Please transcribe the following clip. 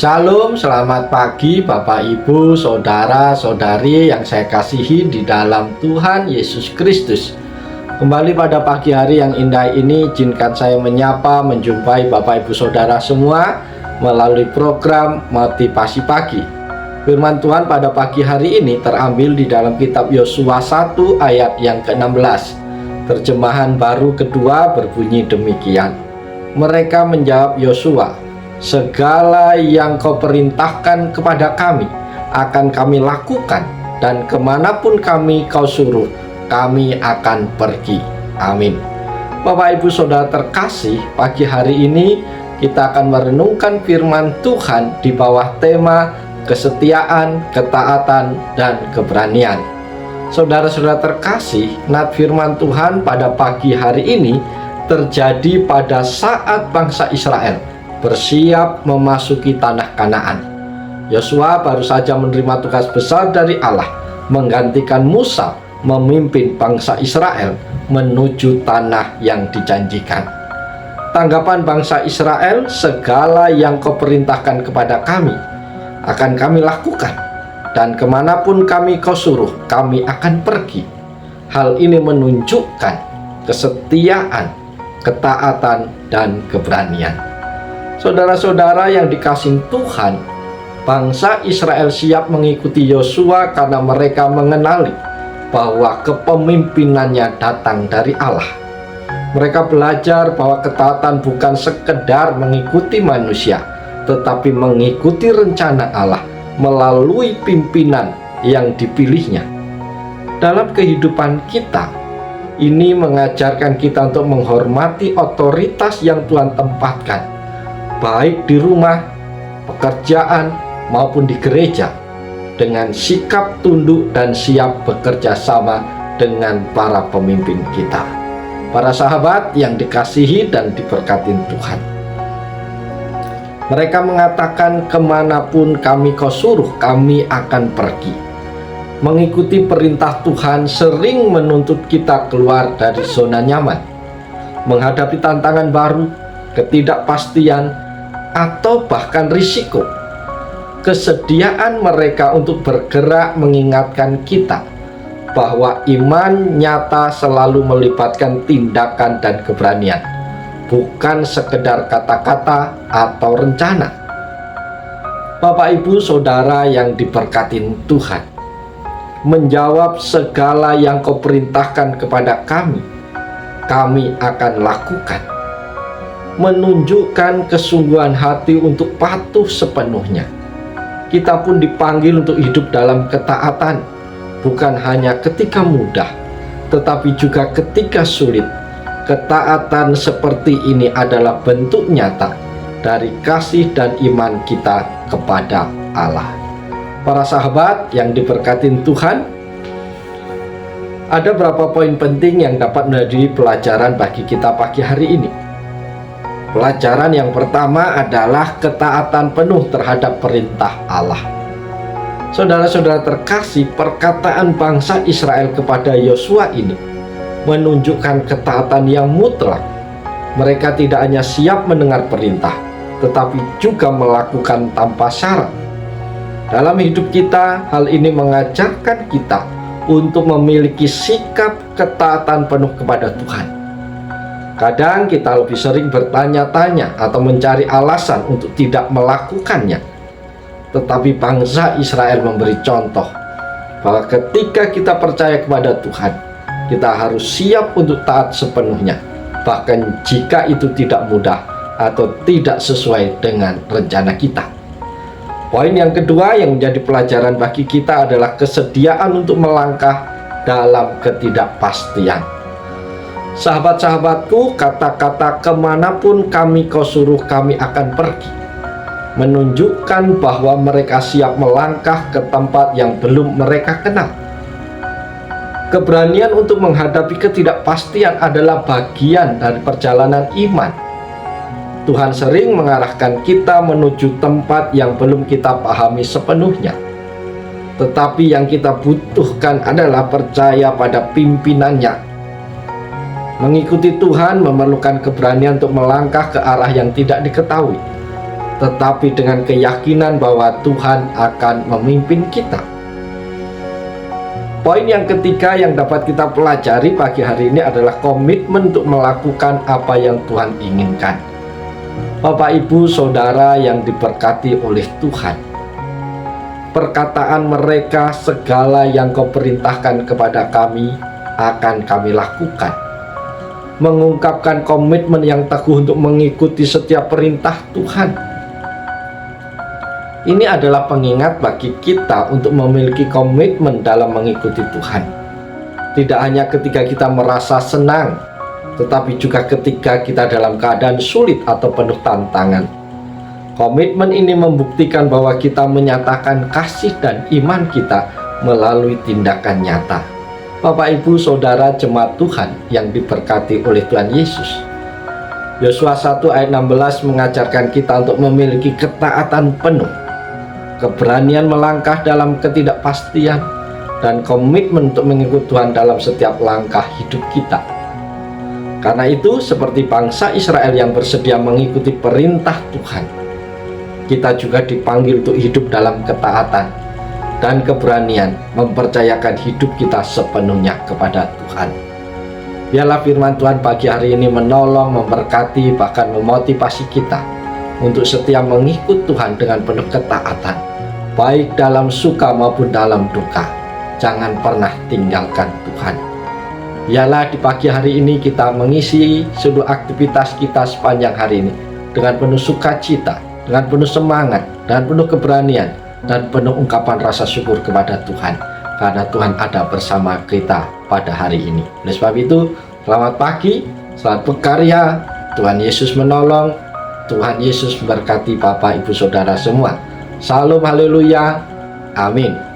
Shalom, selamat pagi Bapak Ibu, Saudara, Saudari yang saya kasihi di dalam Tuhan Yesus Kristus. Kembali pada pagi hari yang indah ini, izinkan saya menyapa, menjumpai Bapak Ibu Saudara semua melalui program Motivasi Pagi. Firman Tuhan pada pagi hari ini terambil di dalam kitab Yosua 1 ayat yang ke-16. Terjemahan baru kedua berbunyi demikian. Mereka menjawab Yosua, segala yang kau perintahkan kepada kami akan kami lakukan, dan kemanapun kau suruh, kami akan pergi. Amin. Bapak Ibu Saudara terkasih, pagi hari ini kita akan merenungkan firman Tuhan di bawah tema kesetiaan, ketaatan, dan keberanian. Saudara-saudara terkasih, nat firman Tuhan pada pagi hari ini terjadi pada saat bangsa Israel bersiap memasuki tanah Kanaan. Yosua baru saja menerima tugas besar dari Allah, menggantikan Musa memimpin bangsa Israel menuju tanah yang dijanjikan. Tanggapan bangsa Israel, segala yang kau perintahkan kepada kami akan kami lakukan, dan kemanapun kau suruh, kami akan pergi. Hal ini menunjukkan kesetiaan, ketaatan, dan keberanian. Saudara-saudara yang dikasihi Tuhan, bangsa Israel siap mengikuti Yosua karena mereka mengenali bahwa kepemimpinannya datang dari Allah. Mereka belajar bahwa ketaatan bukan sekedar mengikuti manusia, tetapi mengikuti rencana Allah melalui pimpinan yang dipilihnya. Dalam kehidupan kita, ini mengajarkan kita untuk menghormati otoritas yang Tuhan tempatkan, baik di rumah, pekerjaan, maupun di gereja, dengan sikap tunduk dan siap bekerja sama dengan para pemimpin kita. Para sahabat yang dikasihi dan diberkati Tuhan, mereka mengatakan, kemanapun kau suruh, kami akan pergi. Mengikuti perintah Tuhan sering menuntut kita keluar dari zona nyaman, menghadapi tantangan baru, ketidakpastian, atau bahkan risiko. Kesediaan mereka untuk bergerak mengingatkan kita bahwa iman nyata selalu melibatkan tindakan dan keberanian, bukan sekedar kata-kata atau rencana. Bapak Ibu Saudara yang diberkati Tuhan, menjawab segala yang kau perintahkan kepada kami akan lakukan, menunjukkan kesungguhan hati untuk patuh sepenuhnya. Kita pun dipanggil untuk hidup dalam ketaatan, bukan hanya ketika mudah, tetapi juga ketika sulit. Ketaatan seperti ini adalah bentuk nyata dari kasih dan iman kita kepada Allah. Para sahabat yang diberkati Tuhan, ada beberapa poin penting yang dapat menjadi pelajaran bagi kita pagi hari ini. Pelajaran yang pertama adalah ketaatan penuh terhadap perintah Allah. Saudara-saudara terkasih, perkataan bangsa Israel kepada Yosua ini menunjukkan ketaatan yang mutlak. Mereka tidak hanya siap mendengar perintah, tetapi juga melakukan tanpa syarat. Dalam hidup kita, hal ini mengajarkan kita untuk memiliki sikap ketaatan penuh kepada Tuhan. Kadang kita lebih sering bertanya-tanya atau mencari alasan untuk tidak melakukannya. Tetapi bangsa Israel memberi contoh bahwa ketika kita percaya kepada Tuhan, kita harus siap untuk taat sepenuhnya, bahkan jika itu tidak mudah atau tidak sesuai dengan rencana kita. Poin yang kedua yang menjadi pelajaran bagi kita adalah kesediaan untuk melangkah dalam ketidakpastian. Sahabat-sahabatku, kata-kata kemanapun kau suruh, kami akan pergi menunjukkan bahwa mereka siap melangkah ke tempat yang belum mereka kenal. Keberanian untuk menghadapi ketidakpastian adalah bagian dari perjalanan iman. Tuhan sering mengarahkan kita menuju tempat yang belum kita pahami sepenuhnya. Tetapi yang kita butuhkan adalah percaya pada pimpinannya. Mengikuti Tuhan memerlukan keberanian untuk melangkah ke arah yang tidak diketahui. tetapi dengan keyakinan bahwa Tuhan akan memimpin kita. Poin yang ketiga yang dapat kita pelajari pagi hari ini adalah komitmen untuk melakukan apa yang Tuhan inginkan. Bapak, Ibu, Saudara yang diberkati oleh Tuhan, perkataan mereka, segala yang Kau perintahkan kepada kami akan kami lakukan. Mengungkapkan komitmen yang teguh untuk mengikuti setiap perintah Tuhan. Ini adalah pengingat bagi kita untuk memiliki komitmen dalam mengikuti Tuhan. Tidak hanya ketika kita merasa senang, tetapi juga ketika kita dalam keadaan sulit atau penuh tantangan. Komitmen ini membuktikan bahwa kita menyatakan kasih dan iman kita melalui tindakan nyata. Bapak, Ibu, Saudara jemaat Tuhan yang diberkati oleh Tuhan Yesus, Yosua 1 ayat 16 mengajarkan kita untuk memiliki ketaatan penuh, keberanian melangkah dalam ketidakpastian, dan komitmen untuk mengikut Tuhan dalam setiap langkah hidup kita. Karena itu, seperti bangsa Israel yang bersedia mengikuti perintah Tuhan, kita juga dipanggil untuk hidup dalam ketaatan dan keberanian mempercayakan hidup kita sepenuhnya kepada Tuhan. Biarlah firman Tuhan pagi hari ini menolong, memberkati, bahkan memotivasi kita untuk setia mengikut Tuhan dengan penuh ketaatan, baik dalam suka maupun dalam duka. Jangan pernah tinggalkan Tuhan. Biarlah di pagi hari ini kita mengisi seluruh aktivitas kita sepanjang hari ini dengan penuh sukacita, dengan penuh semangat, dan penuh keberanian, dan penuh ungkapan rasa syukur kepada Tuhan, karena Tuhan ada bersama kita pada hari ini. Oleh sebab itu, selamat pagi, selamat berkarya, Tuhan Yesus menolong, Tuhan Yesus memberkati Bapak, Ibu, Saudara semua. Salam, haleluya, amin.